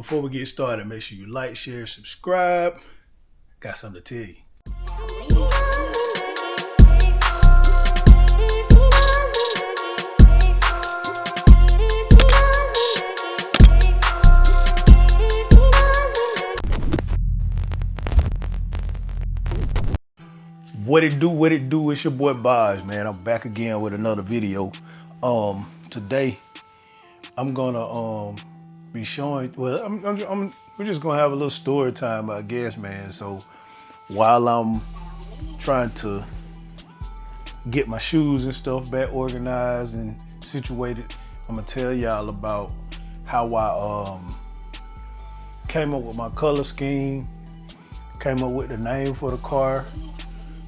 Before we get started, make sure you like, share, subscribe. Got something to tell you. What it do, it's your boy Baj, man. I'm back again with another video. Today I'm gonna be showing, we're just gonna have a little story time, I guess, man. So while I'm trying to get my shoes and stuff back organized and situated, I'm gonna tell y'all about how I came up with my color scheme, came up with the name for the car.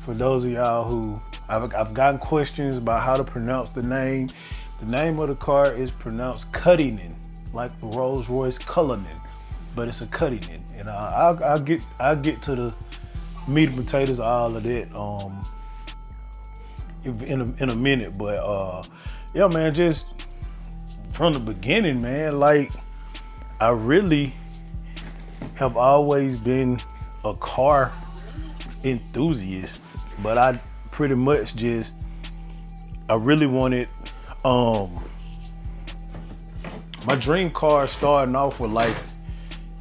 For those of y'all who, I've gotten questions about how to pronounce the name. The name of the car is pronounced Cullinan, like the Rolls Royce Cullinan, but it's a Cullinan. And I'll get to the meat and potatoes of all of that in a minute. But yeah, man, just from the beginning, man, like I really have always been a car enthusiast, but I pretty much I really wanted my dream car starting off with like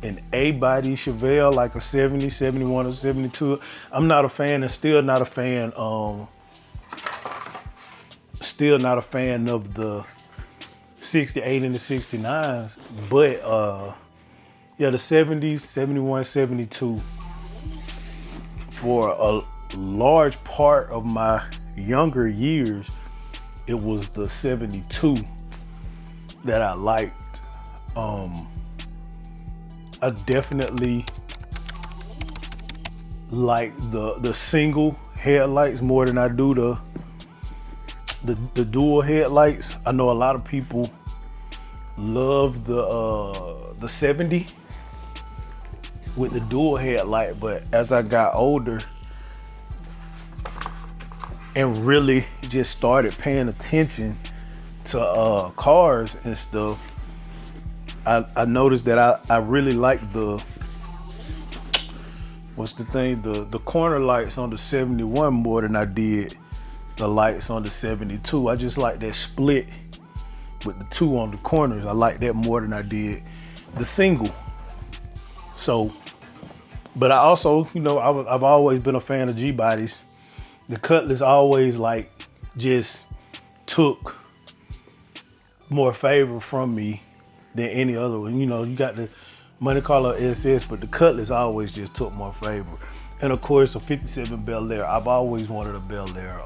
an A-body Chevelle, like a 70, 71 or 72. I'm not a fan and still not a fan of the 68 and the 69s, but yeah, the 70s, 71, 72. For a large part of my younger years, it was the 72 that I liked. I definitely like the single headlights more than I do the dual headlights. I know a lot of people love the 70 with the dual headlight, but as I got older and really just started paying attention to cars and stuff, I noticed that I really like the corner lights on the 71 more than I did the lights on the 72. I just like that split with the two on the corners. I like that more than I did the single. So, but I also, I've always been a fan of G-bodies. The Cutlass always just took more favor from me than any other one. You got the Monte Carlo SS, but the Cutlass always just took more favor. And of course, a 57 Bel Air. I've always wanted a Bel Air.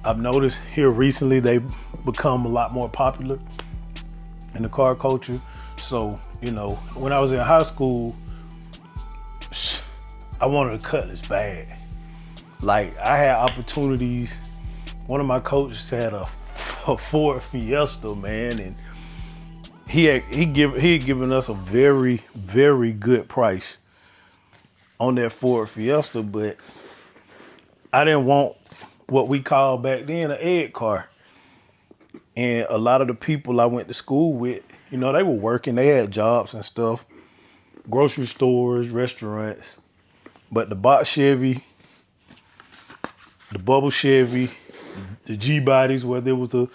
I've noticed here recently they've become a lot more popular in the car culture. So, when I was in high school, I wanted a Cutlass bad. Like, I had opportunities. One of my coaches had a Ford Fiesta, man, and he had given us a very, very good price on that Ford Fiesta, but I didn't want what we called back then an ed car. And a lot of the people I went to school with, they were working, they had jobs and stuff, grocery stores, restaurants. But the box Chevy, the bubble Chevy, the G-bodies, whether it was a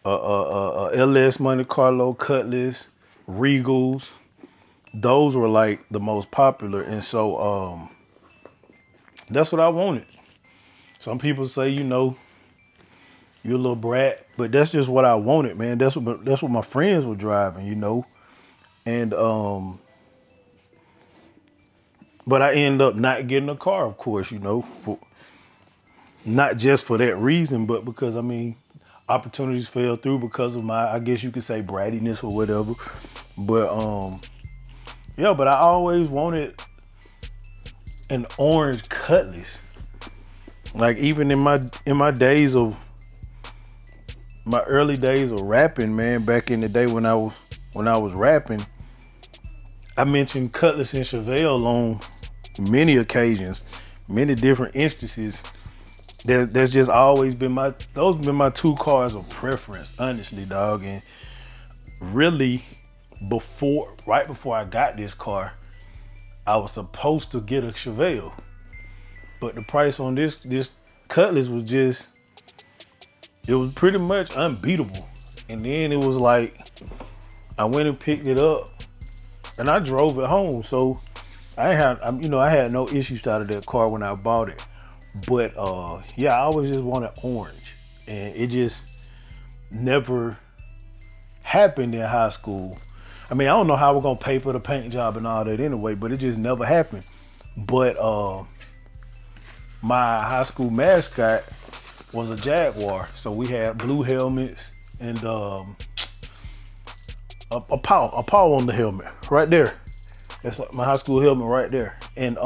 LS Monte Carlo, Cutlass, Regals, those were like the most popular. And so that's what I wanted. Some people say, you're a little brat, but that's just what I wanted, man. That's what my friends were driving, And but I ended up not getting a car, of course, for not just for that reason, but because opportunities fell through because of my, I guess you could say, brattiness or whatever. But yeah, but I always wanted an orange Cutlass. Like, even in my days of my early days of rapping, man, back in the day when I was rapping, I mentioned Cutlass and Chevelle on many occasions, many different instances. There's just always been those have been my two cars of preference, honestly, dog. And really, right before I got this car, I was supposed to get a Chevelle, but the price on this Cutlass was just, it was pretty much unbeatable. And then it was like, I went and picked it up and I drove it home. So I had no issues out of that car when I bought it. But yeah, I always just wanted orange, and it just never happened in high school. I mean, I don't know how we're gonna pay for the paint job and all that anyway, but it just never happened. But my high school mascot was a Jaguar, so we had blue helmets and a paw on the helmet right there. That's like my high school helmet right there. And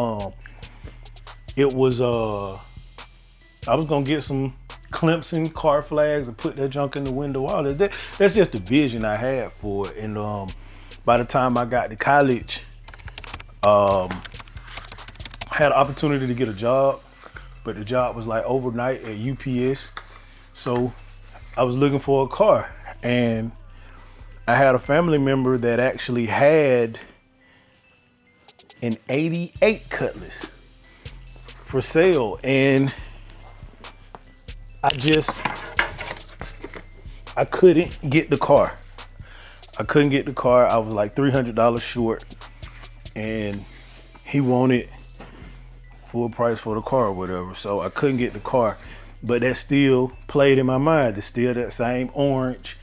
it was I was gonna get some Clemson car flags and put that junk in the window. All that. That's just the vision I had for it. And by the time I got to college, I had an opportunity to get a job, but the job was like overnight at UPS. So I was looking for a car, and I had a family member that actually had an '88 Cutlass for sale, and I couldn't get the car. I was like $300 short, and he wanted full price for the car or whatever. So I couldn't get the car, but that still played in my mind. It's still that same orange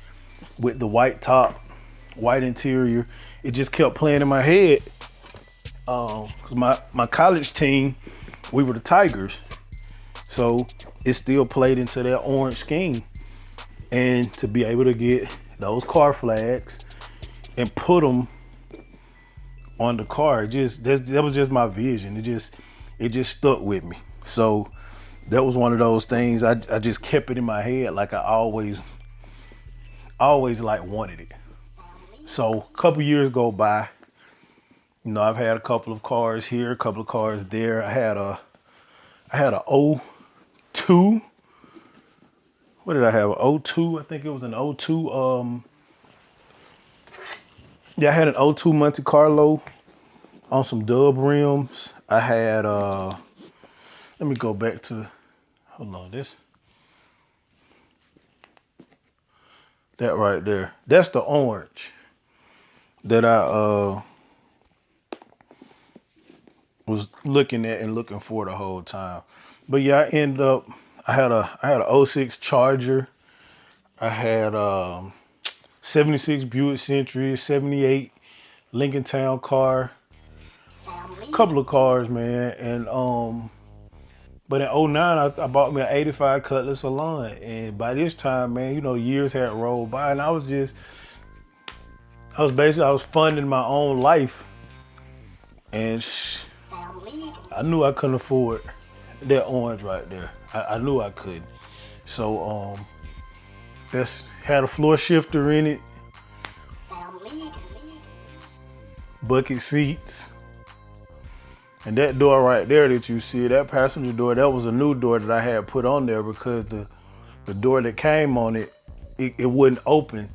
with the white top, white interior. It just kept playing in my head. Cause my college team, we were the Tigers. So it still played into that orange scheme. And to be able to get those car flags and put them on the car, that was just my vision. It just stuck with me. So that was one of those things I just kept it in my head, like I always like wanted it. So a couple years go by. You know, I've had a couple of cars here, a couple of cars there. I had a '02. What did I have? An '02. I think it was an '02. Yeah, I had an '02 Monte Carlo on some dub rims. I had let me go back to, hold on, that right there. That's the orange that I was looking at and looking for the whole time. But yeah, I had a '06 Charger. I had 76 Buick Century, 78 Lincoln Town car, a couple of cars, man. And but in '09 I bought me an '85 Cutlass Salon, and by this time, man, you know, years had rolled by, and I was funding my own life, and I knew I couldn't afford that orange right there. I knew I couldn't. So that's had a floor shifter in it, bucket seats, and that door right there that you see, that passenger door, that was a new door that I had put on there because the door that came on it wouldn't open.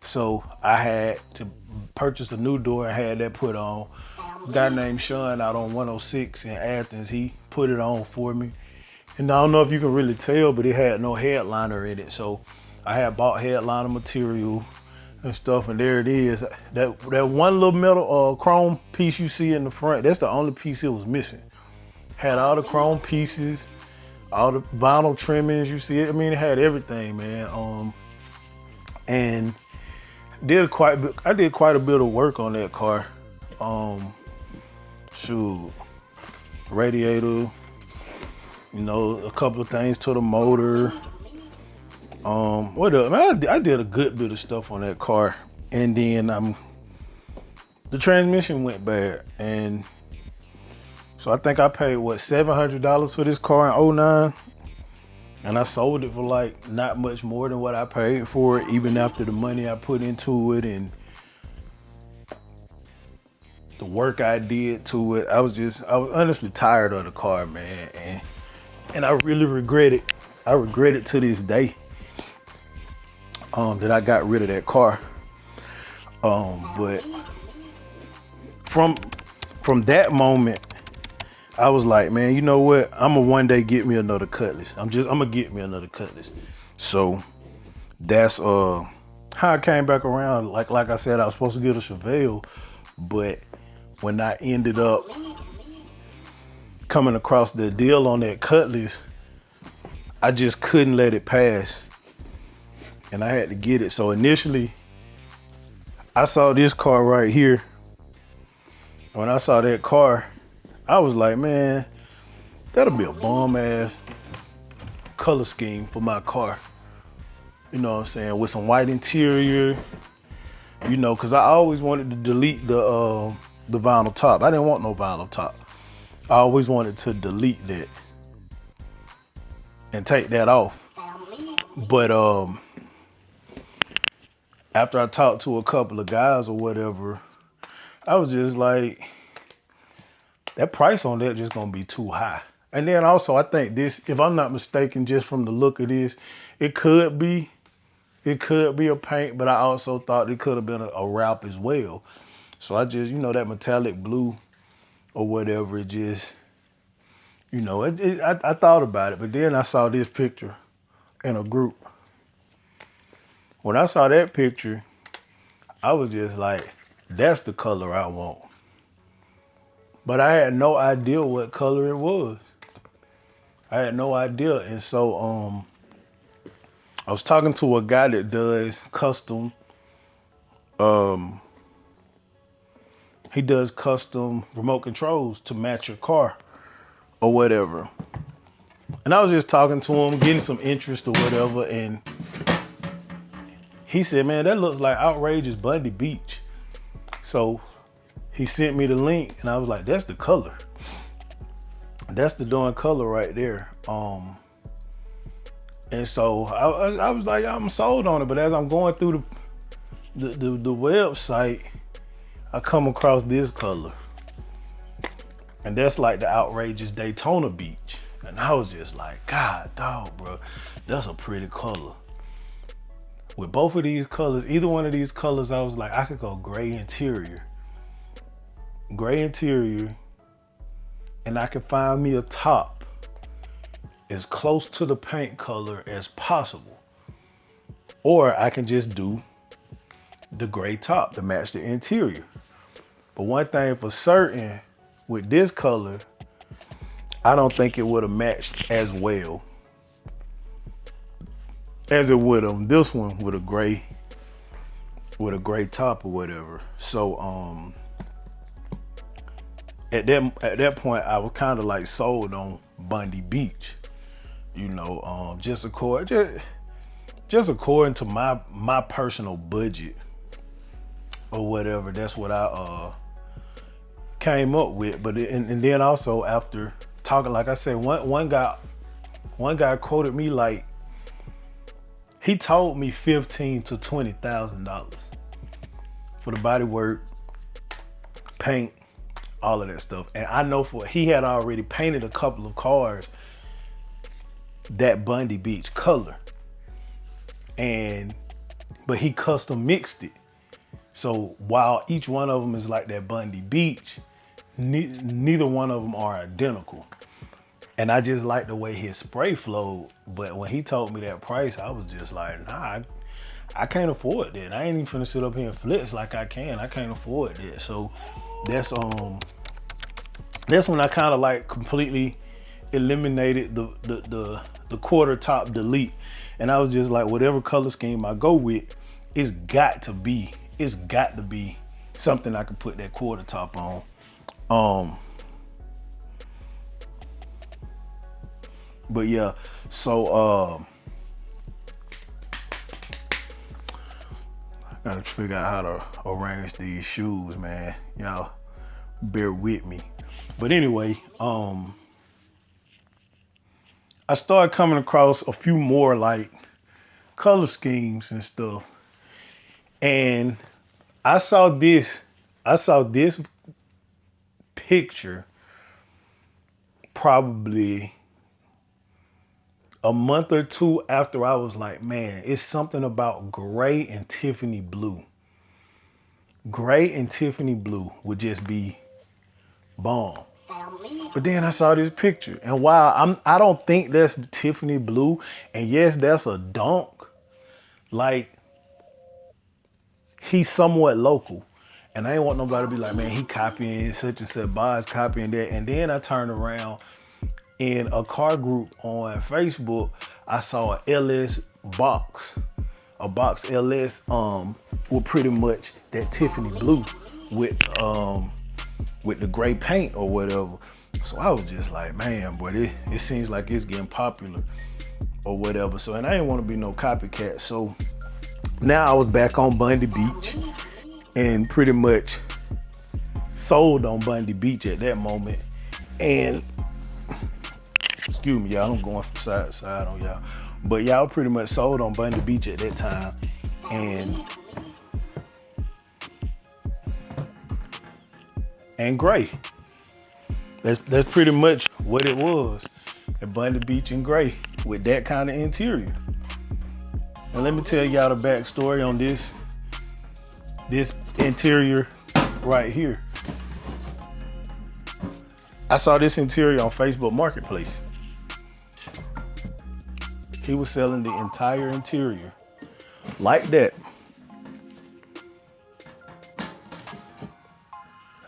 So I had to purchase a new door and had that put on. A guy named Sean out on 106 in Athens, he put it on for me. And I don't know if you can really tell, but it had no headliner in it. So I had bought headliner material and stuff, and there it is. That one little metal chrome piece you see in the front, that's the only piece it was missing. Had all the chrome pieces, all the vinyl trimmings you see. I mean, it had everything, man. And I did quite a bit of work on that car. Radiator, you know, a couple of things to the motor. What else? Man, I did a good bit of stuff on that car, and then the transmission went bad, and so I think I paid $700 for this car in '09, and I sold it for like not much more than what I paid for it, even after the money I put into it and the work I did to it. I was honestly tired of the car, man, and I really regret it. I regret it to this day that I got rid of that car. But from that moment, I was like, man, you know what? I'm gonna one day get me another Cutlass. I'm gonna get me another Cutlass. So that's how I came back around. Like I said, I was supposed to get a Chevelle, but when I ended up coming across the deal on that Cutlass, I just couldn't let it pass, and I had to get it. So initially, I saw this car right here. When I saw that car, I was like, man, that'll be a bomb ass color scheme for my car. You know what I'm saying? With some white interior, you know, cause I always wanted to delete the vinyl top. I didn't want no vinyl top. I always wanted to delete that and take that off. But after I talked to a couple of guys or whatever, I was just like, that price on that just gonna be too high. And then also, I think this, if I'm not mistaken, just from the look of this, it could be a paint, but I also thought it could have been a wrap as well. So I just, you know, that metallic blue or whatever, it just, you know, I thought about it, but then I saw this picture in a group. When I saw that picture, I was just like, that's the color I want. But I had no idea what color it was. I had no idea. And so I was talking to a guy that does custom, he does custom remote controls to match your car or whatever. And I was just talking to him, getting some interest or whatever, and he said, man, that looks like outrageous Bundy Beach. So he sent me the link, and I was like, that's the color. That's the darn color right there. And so I was like, I'm sold on it. But as I'm going through the website, I come across this color. And that's like the outrageous Daytona Beach. And I was just like, God dog, bro, that's a pretty color. With both of these colors, either one of these colors, I was like, I could go gray interior. Gray interior, and I could find me a top as close to the paint color as possible. Or I can just do the gray top to match the interior. But one thing for certain, with this color, I don't think it would have matched as well as it would on this one with a gray top or whatever. So at that point, I was kind of like sold on Bundy Beach, you know, just according to my personal budget or whatever. That's what I came up with. But and then also after talking, like I said, one guy quoted me like, he told me $15,000 to $20,000 for the body work, paint, all of that stuff. And I know he had already painted a couple of cars that Bundy Beach color, but he custom mixed it. So while each one of them is like that Bundy Beach, neither one of them are identical. And I just like the way his spray flowed. But when he told me that price, I was just like, nah, I can't afford that. I ain't even finna sit up here and flex like I can. I can't afford that. So that's when I kind of like completely eliminated the quarter top delete. And I was just like, whatever color scheme I go with, it's got to be something I can put that quarter top on. But yeah, so I gotta figure out how to arrange these shoes, man. Y'all bear with me. But anyway, I started coming across a few more like color schemes and stuff. And I saw this picture probably a month or two after I was like, man, it's something about gray and Tiffany blue. Gray and Tiffany blue would just be bomb. But then I saw this picture, and while I don't think that's Tiffany blue, and yes, that's a donk. Like, he's somewhat local. And I ain't want nobody to be like, man, he copying such and such, Boz copying that. And then I turned around in a car group on Facebook, I saw a LS box. A box LS with pretty much that Tiffany blue with the gray paint or whatever. So I was just like, man, boy, it seems like it's getting popular or whatever. So, and I didn't want to be no copycat. So now I was back on Bundy Beach and pretty much sold on Bundy Beach at that moment. And excuse me, y'all, I'm going from side to side on y'all. But y'all pretty much sold on Bundy Beach at that time. And gray. That's pretty much what it was. At Bundy Beach and gray with that kind of interior. And let me tell y'all the backstory on this interior right here. I saw this interior on Facebook Marketplace. He was selling the entire interior like that.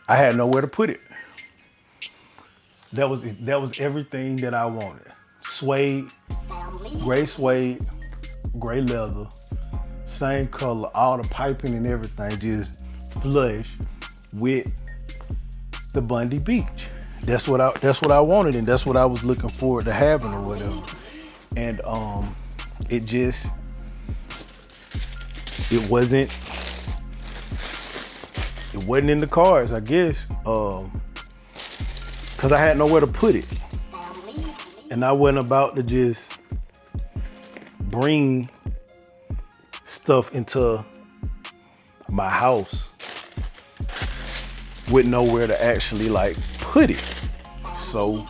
I had nowhere to put it. That was everything that I wanted. Suede, gray leather, same color, all the piping and everything just flush with the Bundy Beach. That's what I wanted, and that's what I was looking forward to having or whatever. And it wasn't in the cards, I guess, because I had nowhere to put it. And I wasn't about to just bring stuff into my house with nowhere to actually like put it. So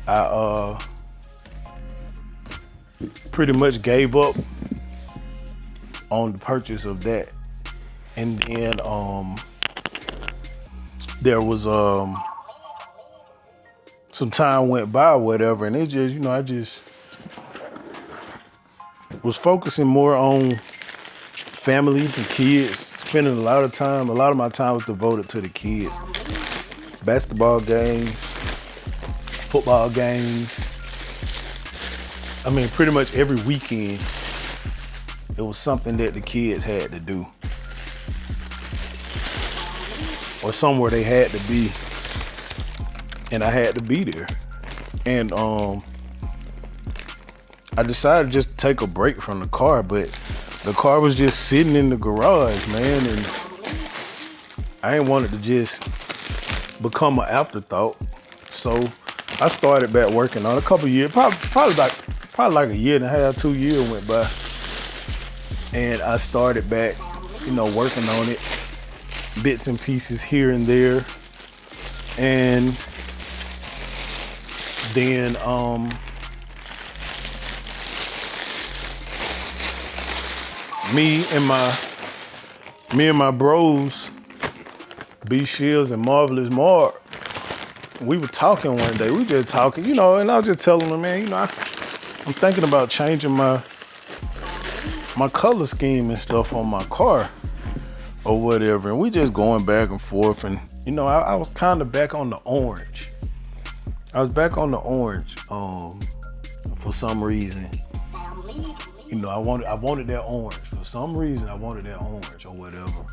I pretty much gave up on the purchase of that. And then there was some time went by or whatever, and it just, you know, I just was focusing more on family and kids, spending a lot of my time was devoted to the kids. Basketball games, football games. I mean, pretty much every weekend, it was something that the kids had to do. Or somewhere they had to be. And I had to be there. And I decided just to take a break from the car, but the car was just sitting in the garage, man, and I ain't wanted to just become an afterthought. So I started back working on it. A couple years, probably like a year and a half, 2 years went by. And I started back, you know, working on it, bits and pieces here and there. And then me and my bros, B Shields and Marvelous Mark, we were talking one day. We just talking, you know, and I was just telling him, man, you know, I'm thinking about changing my color scheme and stuff on my car or whatever. And we just going back and forth. And, you know, I was kind of back on the orange. I was back on the orange for some reason. You know, I wanted that orange. For some reason, I wanted that orange or whatever.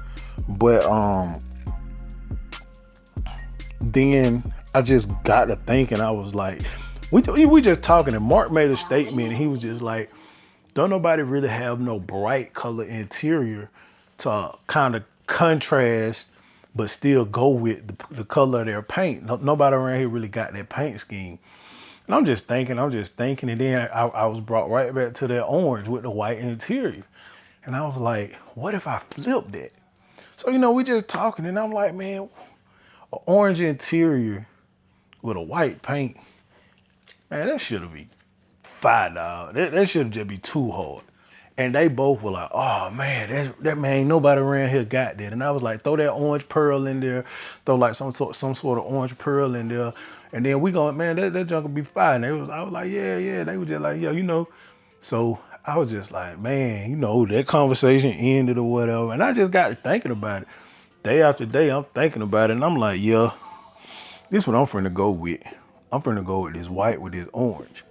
But then I just got to thinking. I was like, we just talking, and Mark made a statement, and he was just like, don't nobody really have no bright color interior to kind of contrast but still go with the color of their paint. Nobody around here really got that paint scheme. And I'm just thinking, and then I was brought right back to that orange with the white interior. And I was like, what if I flipped it? So, you know, we just talking, and I'm like, man, an orange interior with a white paint, man, that should have been $5. That should have just be too hard. And they both were like, oh man, that man, ain't nobody around here got that. And I was like, throw that orange pearl in there, throw like some sort of orange pearl in there. And then we going, man, that junk will be fine. I was like, yeah. They were just like, yeah. So I was just like, man, that conversation ended or whatever. And I just got thinking about it. Day after day, I'm thinking about it. And I'm like, yeah, this is what I'm finna go with. I'm finna go with this white with this orange.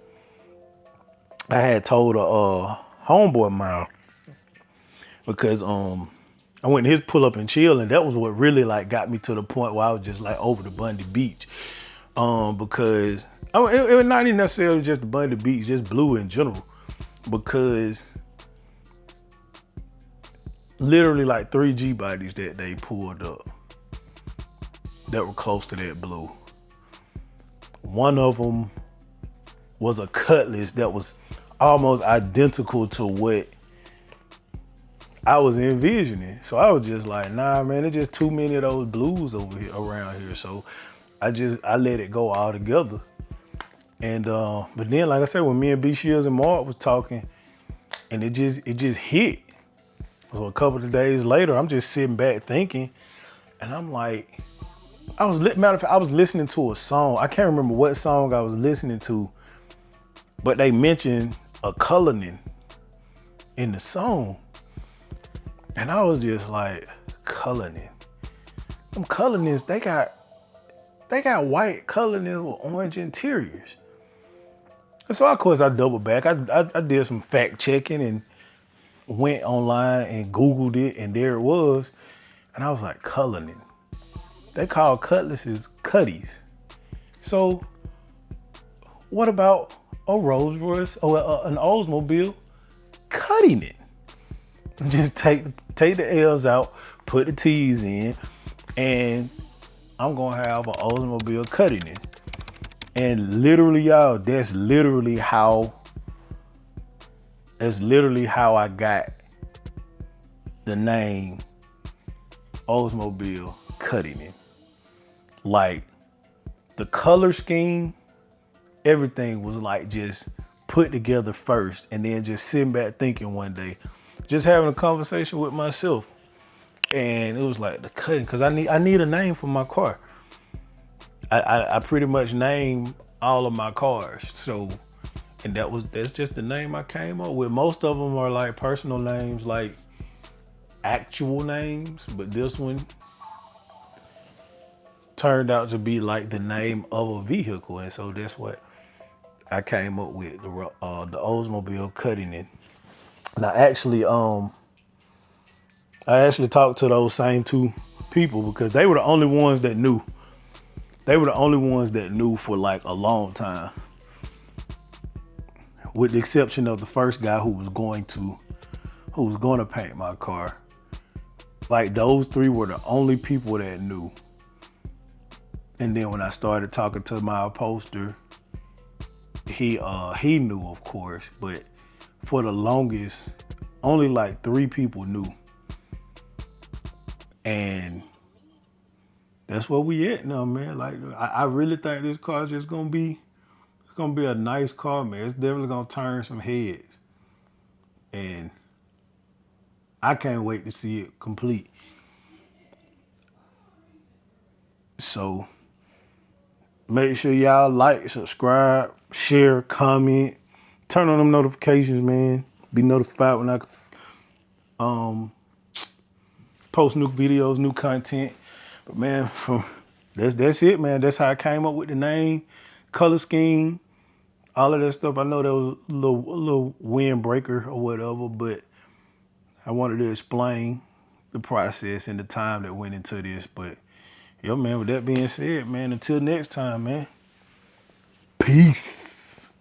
I had told a homeboy of mine because I went to his pull up and chill, and that was what really like got me to the point where I was just like over to Bundy Beach. Because it was not even necessarily just the Bundy Beach, just Blue in general. Because literally like 3 G bodies that they pulled up that were close to that Blue. One of them was a Cutlass that was almost identical to what I was envisioning. So I was just like, nah, man, there's just too many of those Blues over here around here. So I let it go all together. And but then, like I said, when me and B Shields and Mark was talking, and it just hit. So a couple of days later, I'm just sitting back thinking, and I'm like, matter of fact, I was listening to a song. I can't remember what song I was listening to, but they mentioned a Cullinan in the song. And I was just like, Cullinan. Them Cullinans, they got white Cullinan with orange interiors. And so of course I doubled back. I did some fact checking and went online and Googled it, and there it was. And I was like, Cullinan. They call Cutlasses Cutties. So what about a Rolls Royce or an Oldsmobile cutting it? Just take the L's out, put the T's in, and I'm gonna have an Oldsmobile cutting it. And literally, y'all, that's literally how I got the name Oldsmobile cutting it. Like the color scheme, everything was like just put together first, and then just sitting back thinking one day, just having a conversation with myself, and it was like the cutting, because I need a name for my car. I pretty much named all of my cars, so, and that's just the name I came up with. Most of them are like personal names, like actual names, but this one turned out to be like the name of a vehicle, and so that's what I came up with, the Oldsmobile cutting it. And I actually talked to those same 2 people because they were the only ones that knew. They were the only ones that knew for like a long time, with the exception of the first guy who was going to paint my car. Like those 3 were the only people that knew. And then when I started talking to my upholster, he knew, of course, but for the longest, only like 3 people knew. And that's where we at now, man. Like I really think this car is just gonna be a nice car, man. It's definitely gonna turn some heads. And I can't wait to see it complete. So make sure y'all like, subscribe, share, comment, turn on them notifications, man. Be notified when I post new videos, new content. But man, that's it, man. That's how I came up with the name, color scheme, all of that stuff. I know that was a little windbreaker or whatever, but I wanted to explain the process and the time that went into this. But yo, man, with that being said, man, until next time, man, peace.